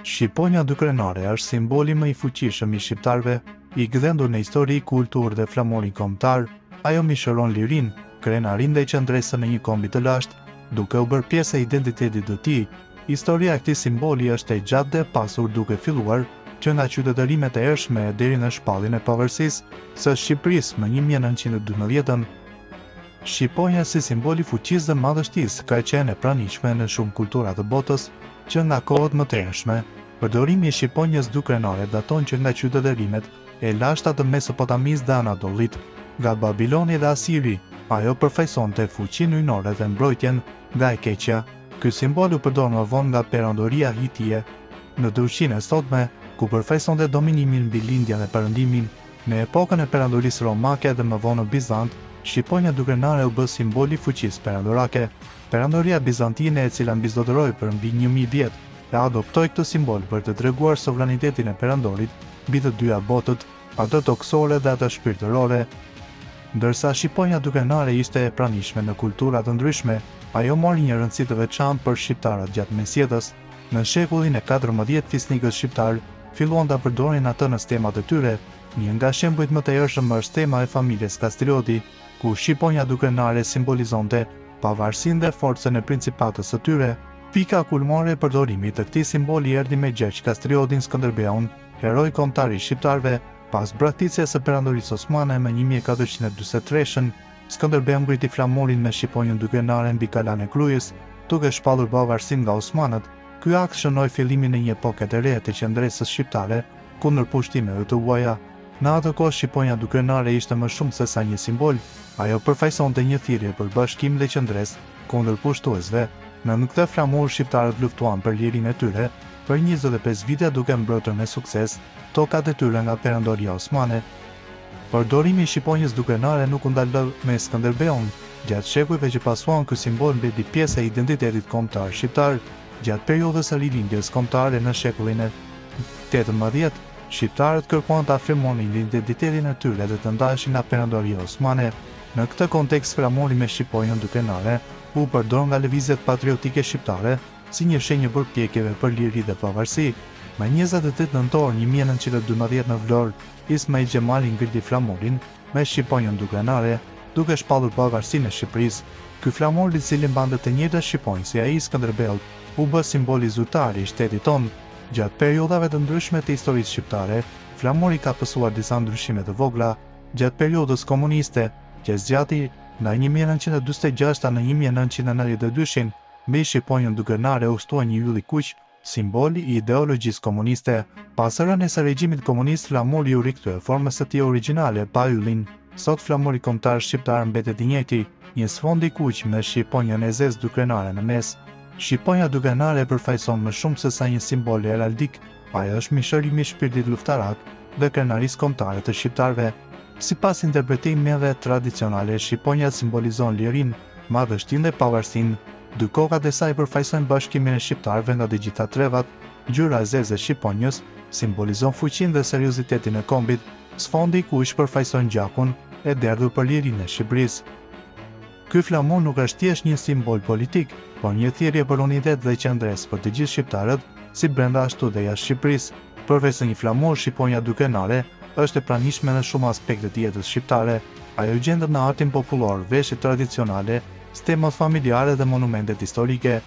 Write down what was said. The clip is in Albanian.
Shqiponja dykrenare është simboli më i fuqishëm i shqiptarëve, i gdhendur në histori, kulturë dhe flamurin kombëtar. Ajo mishëron lirinë, krenarin dhe qëndresën në një kombi të lashtë, duke u bërë pjesë e identitetit të tij. Historia e këtij simboli është e gjatë dhe pasur, duke filluar që nga qytetërimet e ershme deri në shpalljen e pavarësisë së Shqipërisë më 1912. Shqiponja si simboli fuqisë dhe madhështisë ka qenë e pranishme në shumë kultura të botës që nga kohët më të ershme. Përdorimi i shqiponjës dykrenare daton që nga qytetërimet e lashta të Mesopotamisë dhe Anadollit, nga Babiloni dhe Asiri. Ajo përfaqësonte fuqinë hyjnore dhe mbrojtjen nga e keqja. Ky simbol u përdor më vonë nga perandoria hitie në Turqinë e sotme, ku përfaqësonte dominimin mbi lindjen dhe perëndimin. Në epokën e perandorisë romake dhe më vonë në Bizant, shqiponja dykrenare u bë simboli fuqisë perandorake. Perandoria bizantine, e cila mbizotëroi për mbi 1000 vjet, e adoptoi këtë simbol për të treguar sovranitetin e perandorit mbi të dyja botët, atë toksore dhe atë shpirtërore. Ndërsa shqiponja dykrenare ishte e pranishme në kultura të ndryshme, ajo mori një rëndësi të veçantë për shqiptarët gjatë mesjetës. Në shekullin e 14 fisnikët shqiptar filluan ta përdorin atë në stemat e tyre. Një nga shembujt më të hershëm është stema e familjes Kastrioti, ku shqiponja dykrenare simbolizonte pavarësinë dhe forcën e principatës së tyre. Pika kulmore e përdorimit të këtij simboli erdhi me Gjergj Kastriotin Skënderbeun, heroj kombëtar i shqiptarëve. Pas braktisjes së perandorisë osmane më 1443, Skënderbeu ngriti flamurin me shqiponjën dykrenare mbi Kalan e Krujës, duke shpallur pavarësinë nga osmanët. Ky akt shënoi fillimin e një epoke të re të qendresës shqiptare kundër pushtimeve të huaja. Në atë kohë shqiponja dykrenare ishte më shumë se sa një simbol. Ajo përfaqësonte një thirrje për bashkim dhe qendresë kundër pushtuesve. Në këtë flamur shqiptarët luftuan për lirinë e tyre për 25 vite, duke mbrojtur me sukses tokat e tyre nga perandoria osmane. Përdorimi i shqiponjës dykrenare nuk u ndaloi me Skënderbeun. Gjatë shekujve që pasuan, ky simbol mbeti pjesë e identitetit kombëtar shqiptar. Gjatë periudhës së rilindjes kombëtare në shekullin e 18, shqiptarët kërkuan të afirmonin identitetin e tyre dhe të ndaheshin nga perandoria osmane. Në këtë kontekst, flamuri me shqiponjën dykrenare u përdor nga lëvizjet patriotike shqiptare si një shenjë përpjekjeve për liri dhe pavarësi. Më 28 nëntor 1912 në Vlorë, Ismail Gjemali ngriti flamurin me shqiponjën dykrenare, duke shpallur pavarësinë e Shqipërisë. Ky flamur, i cili mbante të njëjtën shqiponjë si ai i Skënderbeut, u bë simboli zyrtar i shtetit tonë. Gjatë periudhave të ndryshme të historisë shqiptare, flamuri ka pasur disa ndryshime të vogla. Gjatë periudhës komuniste, që zgjati nga 1946 në 1992, mbi shqiponjën dykrenare u shtua një yll i kuq, simboli i ideologjisë komuniste. Pas rënies së regjimit komunist, flamuri u rikthye formës së tij origjinale pa yllin. Sot flamuri kombëtar shqiptar mbetet i njëjti, një sfond i kuq me shqiponjën e zezë dykrenare në mes. Shqiponja dykrenare përfaqëson më shumë se sa një simbol heraldik. Ajo është mishërimi i shpirtit luftarak dhe krenarisë kombëtare të shqiptarëve. Sipas interpretimeve tradicionale, shqiponja simbolizon lirinë, madhështinë dhe pavarësinë. Dy kokat e saj përfaqësojnë bashkimin e shqiptarëve nga të gjitha trevat. Ngjyra e zezë e shqiponjës simbolizon fuqinë dhe seriozitetin e kombit. Sfondi i kuq përfaqëson gjakun e derdhur për lirinë e Shqipërisë. Ky flamur nuk është thjesht një simbol politik, por një thirrje për unitet dhe qendresë për të gjithë shqiptarët, si brenda ashtu dhe jashtë Shqipërisë. Përveç se një flamur, shqiponja dykrenare është e pranishme në shumë aspekte të jetës shqiptare. Ajo gjendet në artin popullor, veshjet tradicionale, stemat familjare dhe monumentet historike.